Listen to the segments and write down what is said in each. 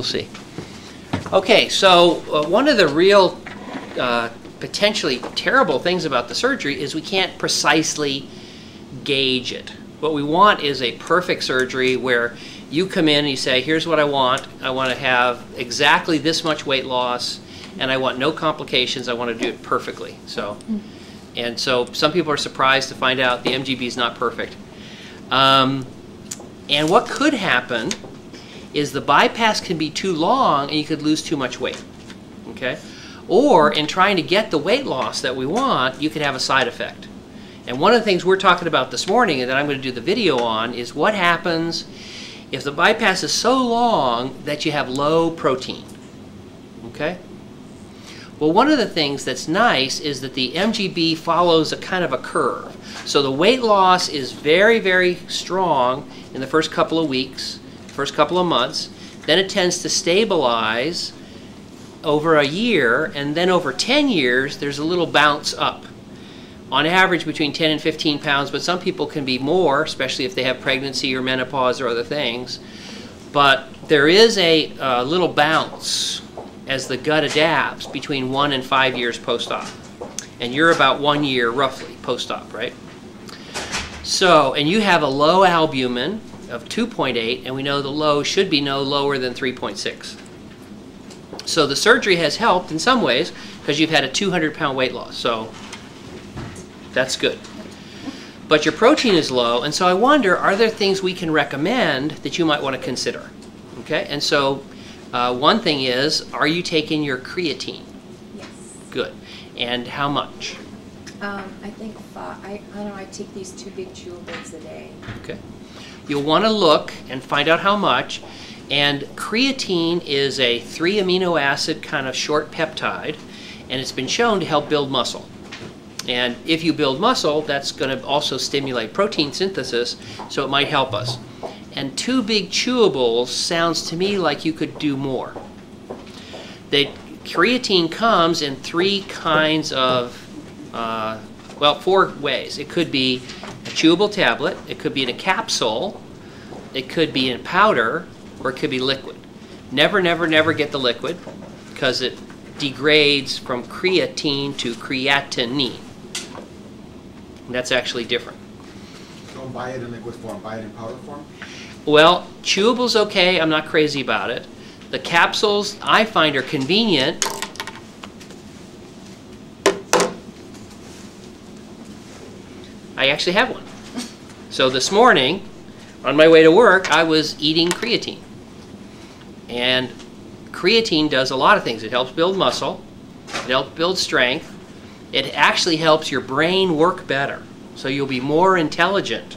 We'll see. Okay, so one of the real potentially terrible things about the surgery is we can't precisely gauge it. What we want is a perfect surgery where you come in and you say, here's what I want. I want to have exactly this much weight loss, and I want no complications. I want to do it perfectly. So, and so some people are surprised to find out the MGB is not perfect. And what could happen is the bypass can be too long and you could lose too much weight. Okay? Or in trying to get the weight loss that we want, you could have a side effect. And one of the things we're talking about this morning and that I'm going to do the video on is what happens if the bypass is so long that you have low protein. Okay? Well, one of the things that's nice is that the MGB follows a kind of a curve. So the weight loss is very, very strong in the first couple of weeks, first couple of months. Then it tends to stabilize over a year, and then over 10 years, there's a little bounce up. On average, between 10 and 15 pounds, but some people can be more, especially if they have pregnancy or menopause or other things. But there is a little bounce as the gut adapts between 1 and 5 years post-op. And you're about 1 year, roughly, post-op, right? So, and you have a low albumin of 2.8, and we know the low should be no lower than 3.6. So the surgery has helped in some ways because you've had a 200-pound weight loss. So that's good. But your protein is low, and so I wonder, are there things we can recommend that you might want to consider? Okay, and so one thing is, are you taking your creatine? Yes. Good. And how much? I think I don't know, I take these 2 big chewables a day. Okay. You'll want to look and find out how much. And creatine is a 3 amino acid kind of short peptide, and it's been shown to help build muscle. And if you build muscle, that's going to also stimulate protein synthesis, so it might help us. And 2 big chewables sounds to me like you could do more. The creatine comes in 3 kinds of, well, 4 ways. It could be a chewable tablet, it could be in a capsule, it could be in powder, or it could be liquid. Never, never, never get the liquid because it degrades from creatine to creatinine. And that's actually different. Don't buy it in liquid form, buy it in powder form? Well, chewable's okay, I'm not crazy about it. The capsules I find are convenient. I actually have one. So this morning, on my way to work, I was eating creatine. And creatine does a lot of things. It helps build muscle, it helps build strength, it actually helps your brain work better, so you'll be more intelligent.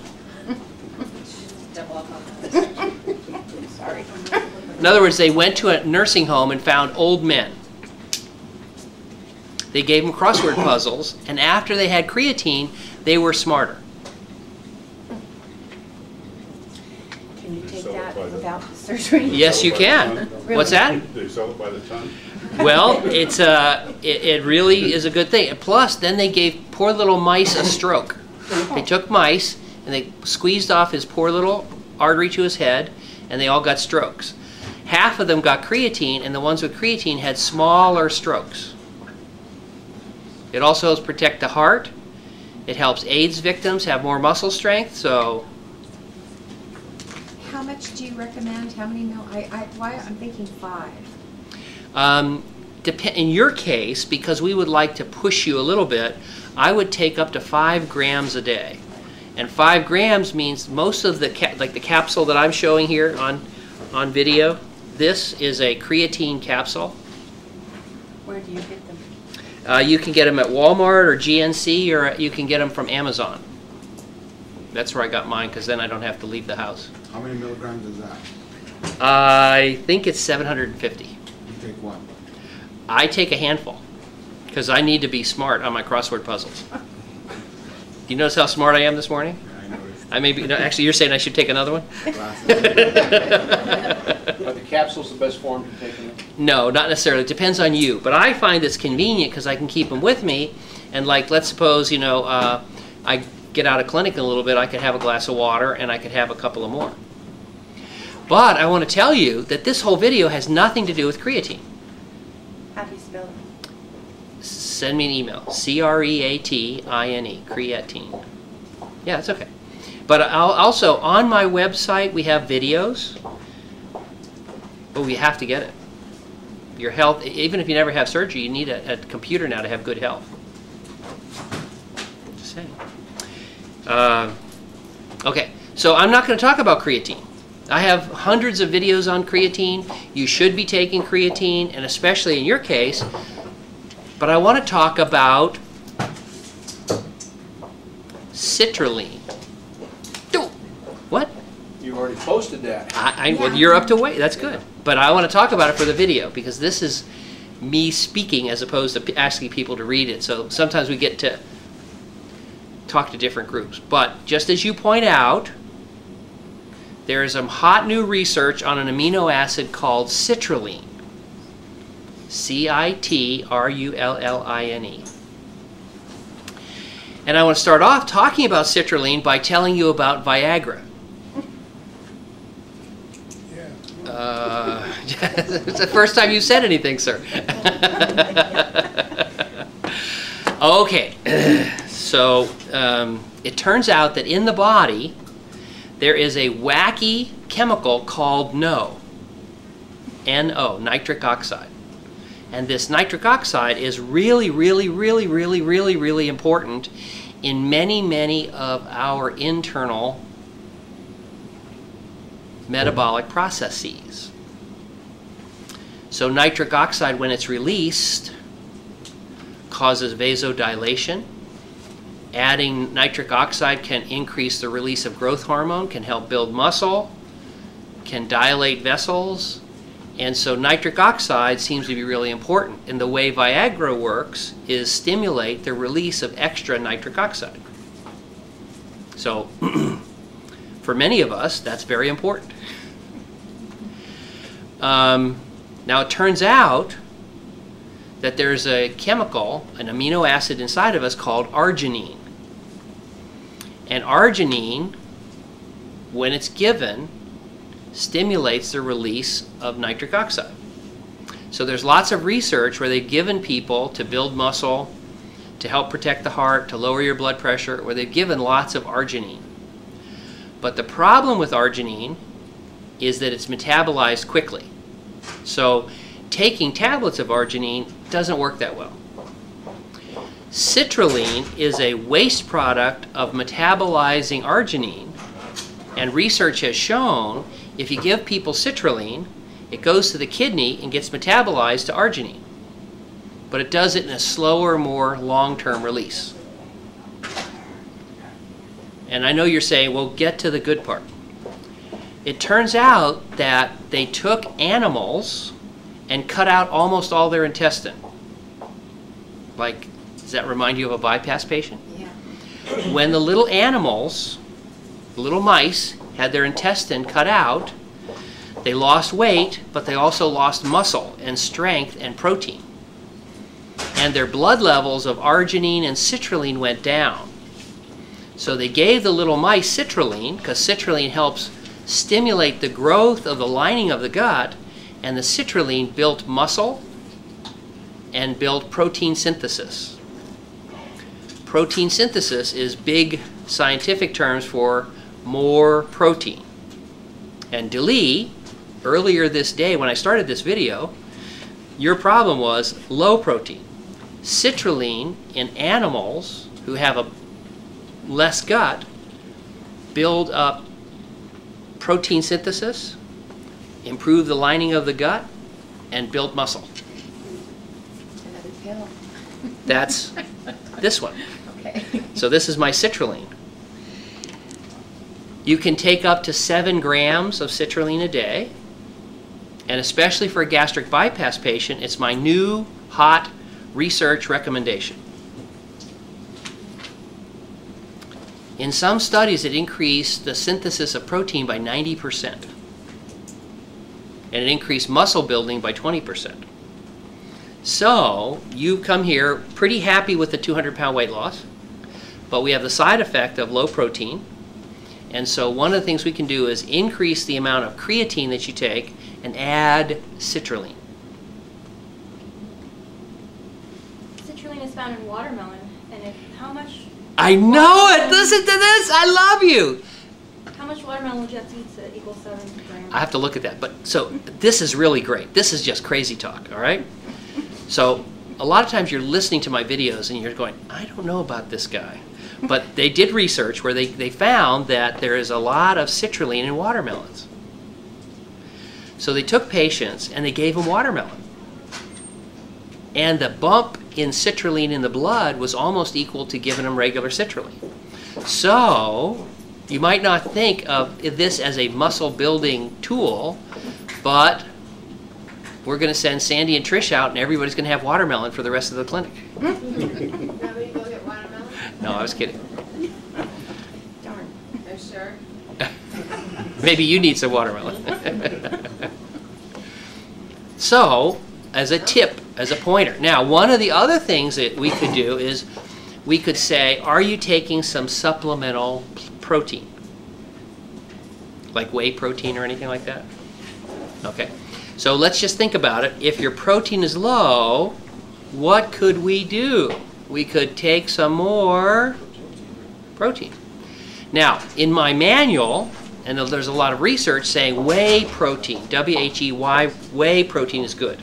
Sorry. In other words, they went to a nursing home and found old men. They gave them crossword puzzles, and after they had creatine, they were smarter. Can you take that without the surgery? Yes, you can. Really? What's that? They sell it by the ton? Well, it's it really is a good thing. Plus, then they gave poor little mice a stroke. They took mice and they squeezed off his poor little artery to his head, and they all got strokes. Half of them got creatine, and the ones with creatine had smaller strokes. It also helps protect the heart. It helps AIDS victims have more muscle strength. So, How much do you recommend? How many mil? Why I'm thinking 5. in your case, because we would like to push you a little bit, I would take up to 5 grams a day. And 5 grams means most of the, like the capsule that I'm showing here on video, this is a creatine capsule. Where do you get them? You can get them at Walmart or GNC, or you can get them from Amazon. That's where I got mine, because then I don't have to leave the house. How many milligrams is that? I think it's 750. You take one. I take a handful, because I need to be smart on my crossword puzzles. Do you notice how smart I am this morning? Yeah, I noticed. I may be, no, actually, you're saying I should take another one? Glasses. Are the capsules the best form to take them? No, not necessarily. It depends on you. But I find it's convenient because I can keep them with me. And like, let's suppose, you know, I get out of clinic in a little bit, I could have a glass of water and I could have a couple of more. But I want to tell you that this whole video has nothing to do with creatine. How do you spell it? Send me an email. Creatine. Creatine. Yeah, it's okay. But also, on my website, we have videos. But we have to get it. Your health, even if you never have surgery, you need a computer now to have good health. Just saying. Okay, so I'm not going to talk about creatine. I have hundreds of videos on creatine. You should be taking creatine, and especially in your case. But I want to talk about citrulline. What? You already posted that. Well, you're up to weight. That's good. But I want to talk about it for the video because this is me speaking as opposed to asking people to read it. So sometimes we get to talk to different groups. But just as you point out, there is some hot new research on an amino acid called citrulline. Citrulline. And I want to start off talking about citrulline by telling you about Viagra. It's the first time you said anything, sir. Okay, so it turns out that in the body there is a wacky chemical called NO, nitric oxide. And this nitric oxide is really, really, really, really, really, really important in many, many of our internal metabolic processes. So nitric oxide, when it's released, causes vasodilation. Adding nitric oxide can increase the release of growth hormone, can help build muscle, can dilate vessels. And so nitric oxide seems to be really important. And the way Viagra works is stimulate the release of extra nitric oxide. So for many of us, that's very important. Now it turns out that there's a chemical, an amino acid inside of us called arginine. And arginine, when it's given, stimulates the release of nitric oxide. So there's lots of research where they've given people to build muscle, to help protect the heart, to lower your blood pressure, where they've given lots of arginine. But the problem with arginine is that it's metabolized quickly. So taking tablets of arginine doesn't work that well. Citrulline is a waste product of metabolizing arginine, and research has shown if you give people citrulline, it goes to the kidney and gets metabolized to arginine. But it does it in a slower, more long-term release. And I know you're saying, well, get to the good part. It turns out that they took animals and cut out almost all their intestine. Like, does that remind you of a bypass patient? Yeah. When the little animals, the little mice, had their intestine cut out, they lost weight, but they also lost muscle and strength and protein. And their blood levels of arginine and citrulline went down. So they gave the little mice citrulline, because citrulline helps stimulate the growth of the lining of the gut, and the citrulline built muscle and built protein synthesis. Protein synthesis is big scientific terms for more protein. And Dali, earlier this day when I started this video, your problem was low protein. Citrulline in animals who have a less gut build up protein synthesis, improve the lining of the gut, and build muscle. Another pill. That's this one. Okay. So this is my citrulline. You can take up to 7 grams of citrulline a day, and especially for a gastric bypass patient, it's my new hot research recommendation. In some studies, it increased the synthesis of protein by 90%, and it increased muscle building by 20%. So you come here pretty happy with the 200-pound weight loss, but we have the side effect of low protein, And so one of the things we can do is increase the amount of creatine that you take and add citrulline. Citrulline is found in watermelon, and how much? I know it! Listen to this! I love you! How much watermelon would you have to eat to equal 7 grams? I have to look at that. But so this is really great. This is just crazy talk, all right? So a lot of times you're listening to my videos and you're going, I don't know about this guy. But they did research where they found that there is a lot of citrulline in watermelons. So they took patients and they gave them watermelon. And the bump in citrulline in the blood was almost equal to giving them regular citrulline. So you might not think of this as a muscle building tool, but we're going to send Sandy and Trish out and everybody's going to have watermelon for the rest of the clinic. Nobody go get watermelon? No, I was kidding. Darn. I'm sure. Maybe you need some watermelon. So, as a tip, as a pointer. Now, one of the other things that we could do is we could say, are you taking some supplemental protein? Like whey protein or anything like that? Okay. So let's just think about it. If your protein is low, what could we do? We could take some more protein. Now, in my manual, and there's a lot of research saying whey protein, W-H-E-Y, whey protein is good.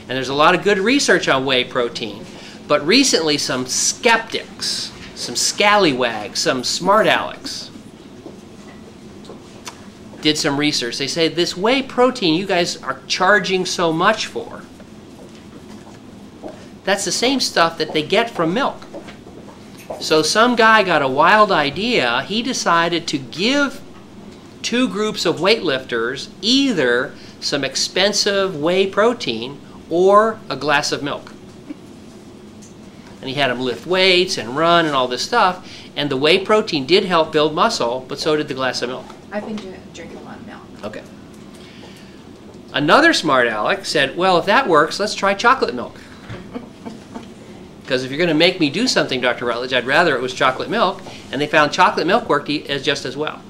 And there's a lot of good research on whey protein. But recently some skeptics, some scallywags, some smart alecks did some research. They say this whey protein you guys are charging so much for, that's the same stuff that they get from milk. So some guy got a wild idea. He decided to give 2 groups of weightlifters either some expensive whey protein or a glass of milk. And he had them lift weights and run and all this stuff. And the whey protein did help build muscle, but so did the glass of milk. I've been drinking a lot of milk. Okay. Another smart aleck said, well, if that works, let's try chocolate milk. Because if you're going to make me do something, Dr. Rutledge, I'd rather it was chocolate milk. And they found chocolate milk worked just as well.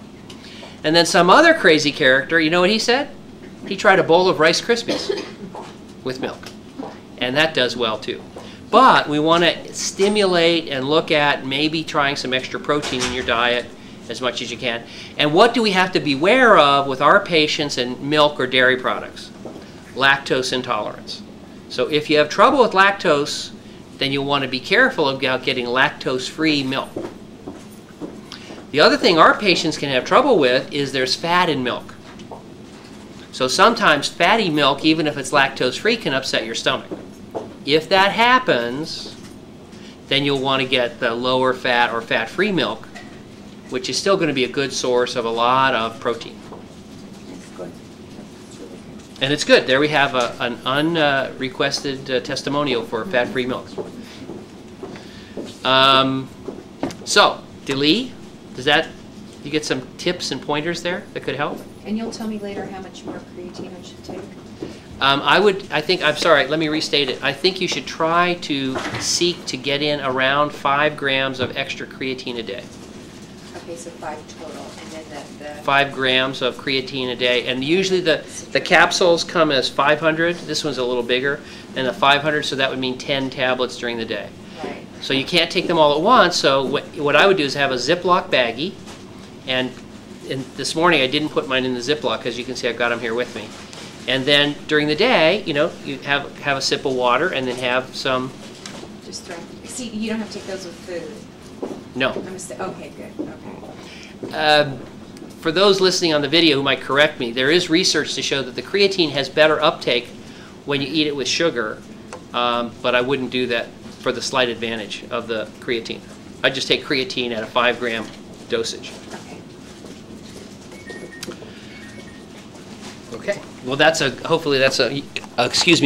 And then some other crazy character, you know what he said? He tried a bowl of Rice Krispies with milk. And that does well too. But we want to stimulate and look at maybe trying some extra protein in your diet as much as you can. And what do we have to beware of with our patients and milk or dairy products? Lactose intolerance. So if you have trouble with lactose, then you'll want to be careful about getting lactose-free milk. The other thing our patients can have trouble with is there's fat in milk. So sometimes fatty milk, even if it's lactose-free, can upset your stomach. If that happens, then you'll want to get the lower fat or fat-free milk, which is still going to be a good source of a lot of protein. It's good. It's really good. And it's good. There we have an unrequested testimonial for fat-free milk. So, Delee, you get some tips and pointers there that could help? And you'll tell me later how much more creatine I should take? I'm sorry, let me restate it. I think you should try to seek to get in around 5 grams of extra creatine a day. Okay, so 5 total, and then the 5 grams of creatine a day. And usually the capsules come as 500. This one's a little bigger than the 500, so that would mean 10 tablets during the day. Right. So you can't take them all at once, so what I would do is have a Ziploc baggie, and this morning I didn't put mine in the Ziploc, because you can see I've got them here with me. And then during the day, you have a sip of water and then have some. Just throw. See, you don't have to take those with food. No. Okay, good. Okay. For those listening on the video who might correct me, there is research to show that the creatine has better uptake when you eat it with sugar, but I wouldn't do that for the slight advantage of the creatine. I'd just take creatine at a 5 gram dosage. Okay. Okay. Well, hopefully that's excuse me.